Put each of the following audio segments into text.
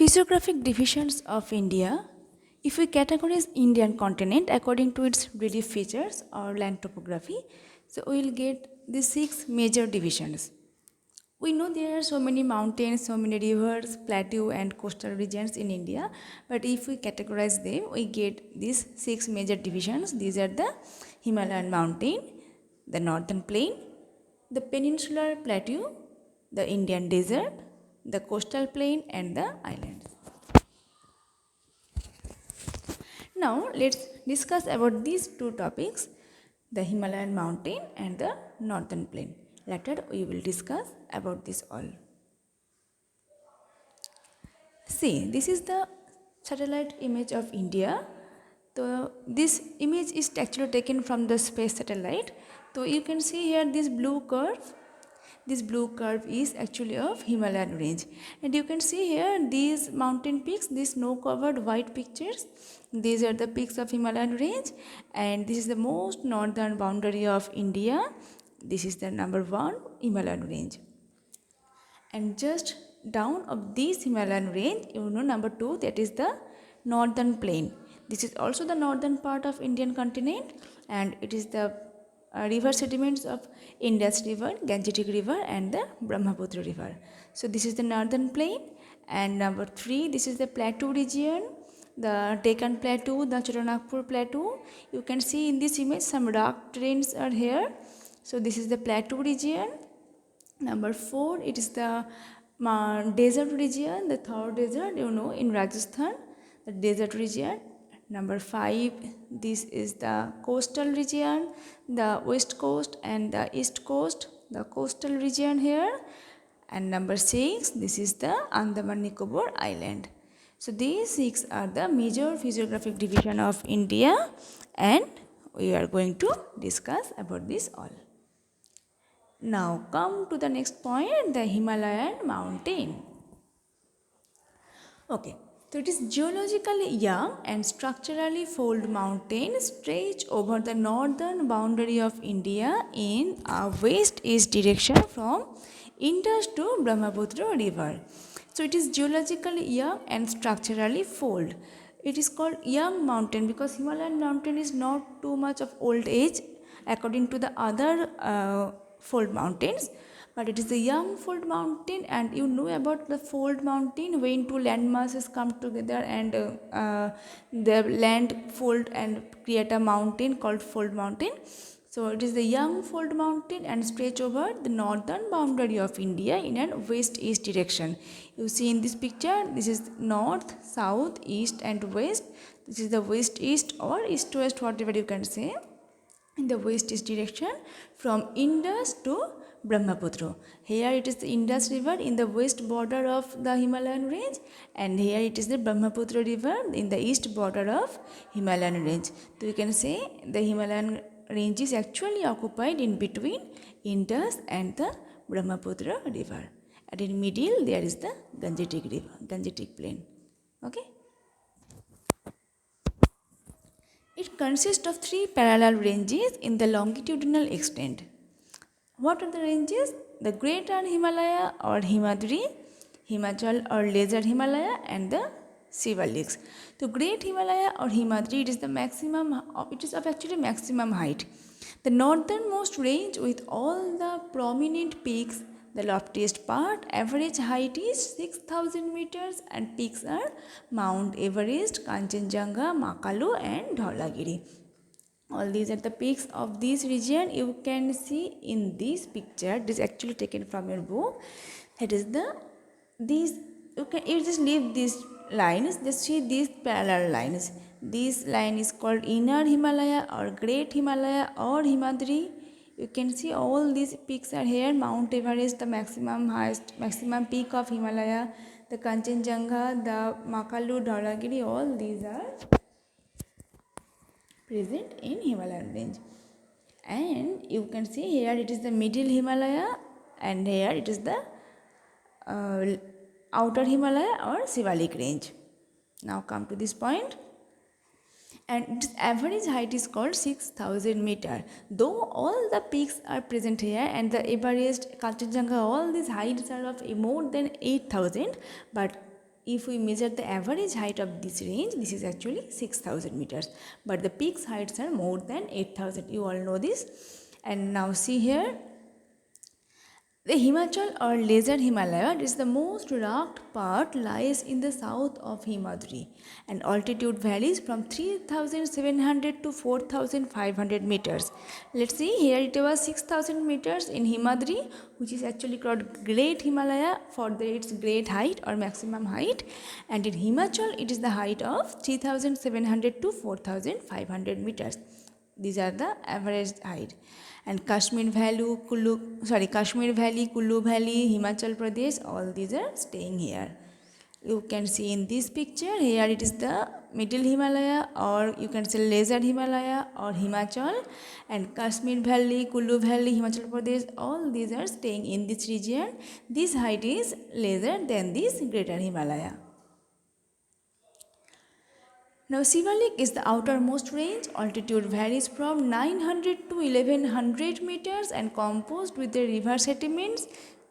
Physiographic divisions of India. If we categorize Indian continent according to its relief features or land topography, so we will get the 6 major divisions. We know there are so many mountains, so many rivers, plateau and coastal regions in India, but if we categorize them, we get these 6 major divisions. These are the Himalayan mountain, the northern plain, the peninsular plateau, the Indian desert, the coastal plain and the islands. Now let's discuss about these two topics, the Himalayan mountain and the northern plain. Later we will discuss about this all. See, this is the satellite image of India. So this image is actually taken from the space satellite. So you can see here this blue curve. This blue curve is actually of Himalayan range, and you can see here these mountain peaks, these snow covered white pictures. These are the peaks of Himalayan range, and this is the most northern boundary of India. This is the number 1 Himalayan range, and just down of this Himalayan range, you know, number 2, that is the northern plain. This is also the northern part of Indian continent, and it is the river sediments of Indus River, Gangetic River and the Brahmaputra River. So this is the northern plain, and number 3, this is the plateau region, the Deccan Plateau, the Chotanagpur Plateau. You can see in this image some rock terrains are here. So this is the plateau region. Number 4, it is the desert region, the Thar desert, you know, in Rajasthan, the desert region. Number 5, this is the coastal region, the west coast and the east coast, the coastal region here. And number 6, this is the Andaman Nicobar Island. So these 6 are the major physiographic division of India, and we are going to discuss about this all. Now come to the next point, the Himalayan mountain. Okay, so it is geologically young and structurally fold mountain stretch over the northern boundary of India in a west-east direction from Indus to Brahmaputra river. So it is geologically young and structurally fold. It is called young mountain because Himalayan mountain is not too much of old age according to the other fold mountains, but it is a young fold mountain. And you know about the fold mountain, when two land masses come together and the land fold and create a mountain called fold mountain. So it is the young fold mountain and stretch over the northern boundary of India in a west-east direction. You see in this picture, this is north, south, east and west. This is the west-east or east-west, whatever you can say, in the west-east direction from Indus to Brahmaputra. Here it is the Indus river in the west border of the Himalayan range, and here it is the Brahmaputra river in the east border of Himalayan range. So you can say the Himalayan range is actually occupied in between Indus and the Brahmaputra river, and in middle there is the Gangetic river, Gangetic plain. Okay. It consists of 3 parallel ranges in the longitudinal extent. What are the ranges? The Greater Himalaya or Himadri, Himachal or Lesser Himalaya, and the Sivaliks. So Great Himalaya or Himadri, it is the maximum, it is of actually maximum height. The northernmost range with all the prominent peaks, the loftiest part, average height is 6,000 meters, and peaks are Mount Everest, Kanchenjunga, Makalu and Dhaulagiri. All these are the peaks of this region. You can see in this picture. This is actually taken from your book. That is the these. You just leave these lines. Just see these parallel lines. This line is called Inner Himalaya or Great Himalaya or Himadri. You can see all these peaks are here. Mount Everest, the maximum peak of Himalaya, the Kanchenjunga, the Makalu, Dhaulagiri. All these are present in Himalayan range. And you can see here it is the middle Himalaya, and here it is the outer Himalaya or Sivalik range. Now come to this point. And its average height is called 6,000 meter. Though all the peaks are present here, and the Everest, Kanchenjunga, all these heights are of more than 8,000, but if we measure the average height of this range, this is actually 6,000 meters, but the peaks heights are more than 8,000. You all know this. And now see here, the Himachal or Lesser Himalaya is the most rugged part, lies in the south of Himadri, and altitude varies from 3,700 to 4,500 meters. Let's see, here it was 6,000 meters in Himadri, which is actually called Great Himalaya for its great height or maximum height, and in Himachal it is the height of 3,700 to 4,500 meters. These are the average height. And Kashmir Valley, Kullu Valley, Himachal Pradesh, all these are staying here. You can see in this picture, here it is the Middle Himalaya, or you can say Lesser Himalaya or Himachal, and Kashmir Valley, Kullu Valley, Himachal Pradesh, all these are staying in this region. This height is lesser than this Greater Himalaya. Now Sivalik is the outermost range. Altitude varies from 900 to 1100 meters and composed with the river sediments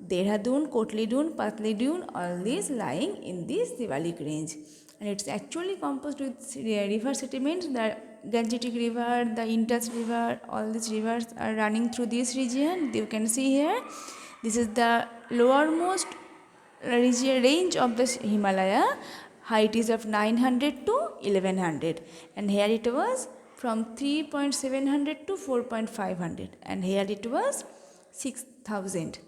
Dehradun, Kotli Dune, Patli Dune, all these lying in this Sivalik range. And it's actually composed with river sediments. The Gangetic River, the Indus River, all these rivers are running through this region. You can see here, this is the lowermost range of the Himalaya. Height is of 900 to 1100, and here it was from 3.700 to 4.500, and here it was 6,000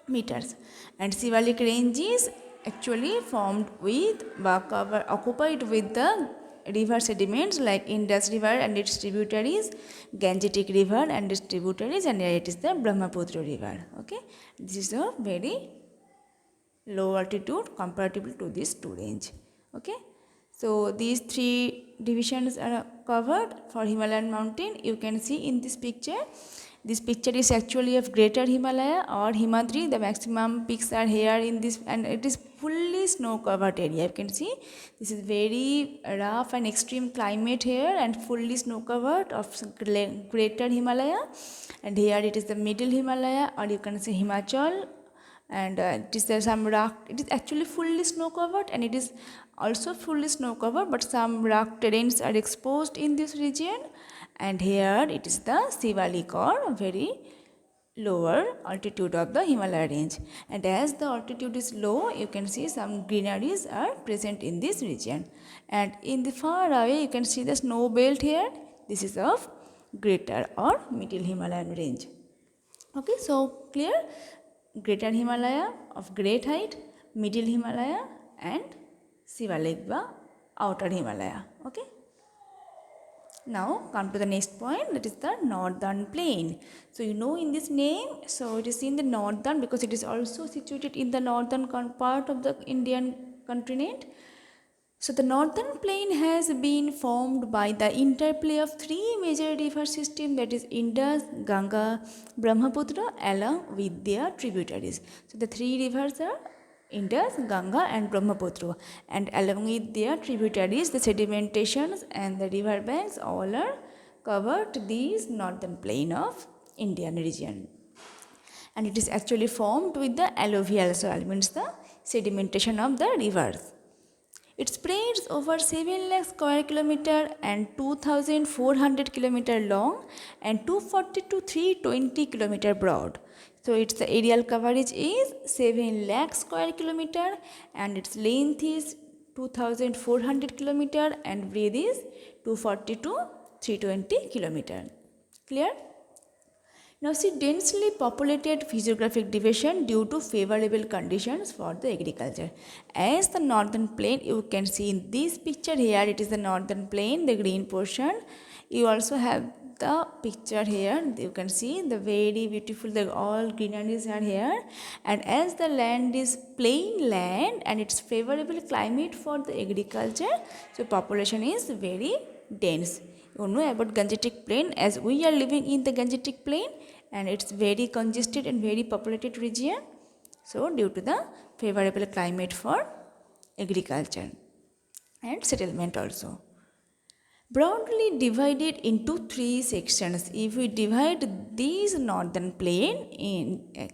meters. And Sivalik range is actually formed with occupied with the river sediments like Indus River and its tributaries, Gangetic River and its tributaries, and here it is the Brahmaputra River. Okay, this is a very low altitude comparatively to this two range. Okay, so these three divisions are covered for Himalayan mountain. You can see in this picture. This picture is actually of Greater Himalaya or Himadri. The maximum peaks are here in this, and it is fully snow covered area. You can see this is very rough and extreme climate here, and fully snow covered of Greater Himalaya. And here it is the Middle Himalaya, or you can say Himachal. And it is there some rock. It is actually fully snow covered, and it is also fully snow covered, but some rock terrains are exposed in this region. And here it is the Sivalik, or very lower altitude of the Himalaya range. And as the altitude is low, you can see some greeneries are present in this region. And in the far away, you can see the snow belt here. This is of Greater or Middle Himalayan range. Okay, so clear? Greater Himalaya of great height, Middle Himalaya, and Sivalik, outer Himalaya. Okay. Now come to the next point, that is the northern plain. So you know in this name, so it is in the northern because it is also situated in the northern part of the Indian continent. So the northern plain has been formed by the interplay of three major river systems, that is Indus, Ganga, Brahmaputra, along with their tributaries. So the three rivers are Indus, Ganga and Brahmaputra, and along with their tributaries, the sedimentations and the river banks all are covered this northern plain of Indian region. And it is actually formed with the alluvial soil, means the sedimentation of the rivers. It spreads over 7 lakh square kilometer and 2,400 kilometer long and 240 to 320 kilometer broad. So its the aerial coverage is 7 lakh square kilometer and its length is 2,400 kilometer and breadth is 240 to 320 kilometer. Clear? Now see, densely populated physiographic division due to favorable conditions for the agriculture. As the northern plain, you can see in this picture here, it is the northern plain, the green portion. You also have the picture here, you can see the very beautiful, all greeneries are here. And as the land is plain land and it's favorable climate for the agriculture, so population is very dense. You know about Gangetic plain, as we are living in the Gangetic plain, and it's very congested and very populated region. So due to the favorable climate for agriculture and settlement also. Broadly divided into three sections. If we divide these northern plain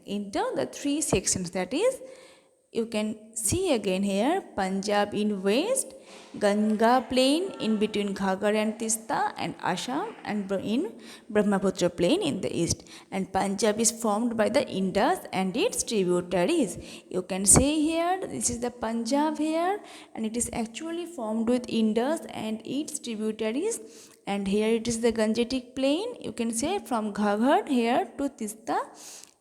into the three sections, that is you can see again here Punjab in west, Ganga plain in between Ghagar and Tista, and Assam and in Brahmaputra plain in the east. And Punjab is formed by the Indus and its tributaries. You can see here this is the Punjab here, and it is actually formed with Indus and its tributaries. And here it is the Gangetic plain. You can say from Ghaghar here to Tista,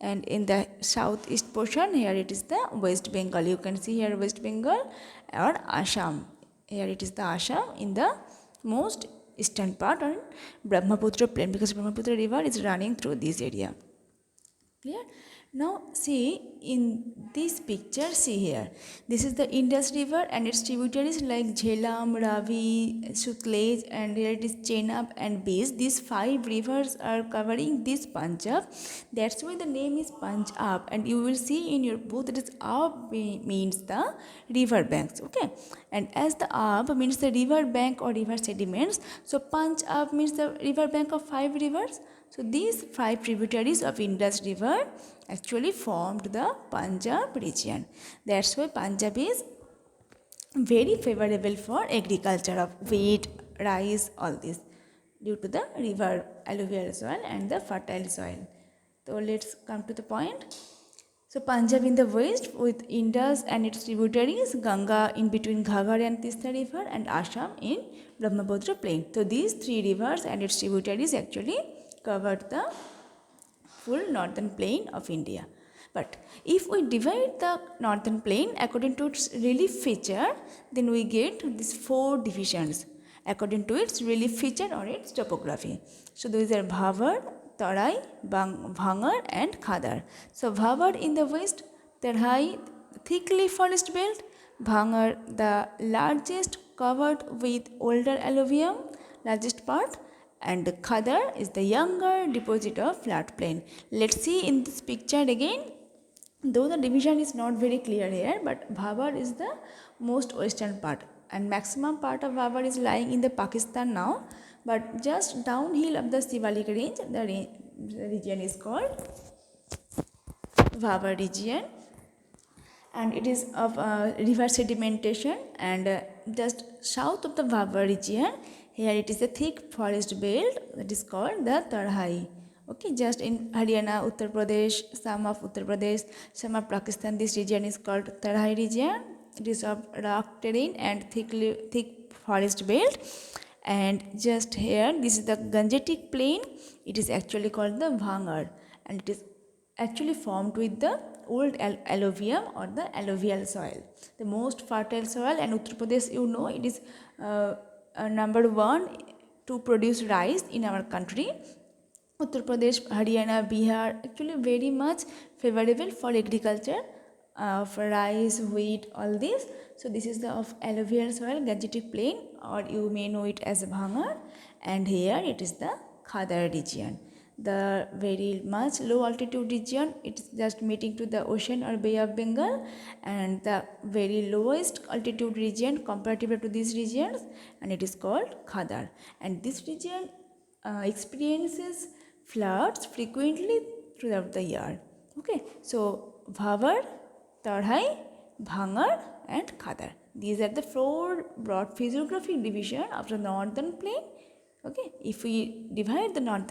and in the southeast portion here it is the West Bengal. You can see here West Bengal or Assam. Here it is the Assam in the most eastern part on Brahmaputra plain, because Brahmaputra river is running through this area. Clear? Now see in this picture, see here, this is the Indus river and its tributaries like Jhelum, Ravi, Sutlej, and here it is Chenab and Beas. These 5 rivers are covering this Punjab. That's why the name is Punjab, and you will see in your book that is Ab means the river banks. Okay, and as the Ab means the river bank or river sediments, so Punjab means the river bank of 5 rivers. So these 5 tributaries of Indus river actually formed the Punjab region. That's why Punjab is very favorable for agriculture of wheat, rice, all this, due to the river alluvial soil and the fertile soil. So let's come to the point. So Punjab in the west with Indus and its tributaries, Ganga in between Ghaghar and Tista river, and Assam in Brahmaputra plain. So these 3 rivers and its tributaries actually covered the full northern plain of India. But if we divide the northern plain according to its relief feature, then we get these 4 divisions according to its relief feature or its topography. So these are Bhavar, Tarai, Bhangar and Khadar. So Bhavar in the west, Tarai thickly forest belt, Bhangar the largest covered with older alluvium, largest part, and Khadar is the younger deposit of flat plain. Let's see in this picture again. Though the division is not very clear here, but Bhabar is the most western part, and maximum part of Bhabar is lying in the Pakistan now, but just downhill of the Sivalik range, the region is called Bhabar region, and it is of river sedimentation, and just south of the Bhabar region, here it is a thick forest belt that is called the Tarhai. Okay, just in Haryana, Uttar Pradesh, some of Uttar Pradesh, some of Pakistan, this region is called Tarhai region. It is of rock terrain and thick forest belt. And just here, this is the Gangetic plain. It is actually called the Bhangar, and it is actually formed with the old alluvium or the alluvial soil, the most fertile soil. And Uttar Pradesh, you know, it is number 1 to produce rice in our country. Uttar Pradesh, Haryana, Bihar actually very much favorable for agriculture for rice, wheat, all this. So this is the of alluvial soil, Gangetic plain, or you may know it as Bhangar, and here it is the Khadar region, the very much low altitude region. It is just meeting to the ocean or Bay of Bengal, and the very lowest altitude region comparatively to these regions, and it is called Khadar. And this region experiences floods frequently throughout the year. Okay, so Bhavar, Tarhai, Bhangar and Khadar. These are the 4 broad physiographic division of the northern plain. Okay, if we divide the northern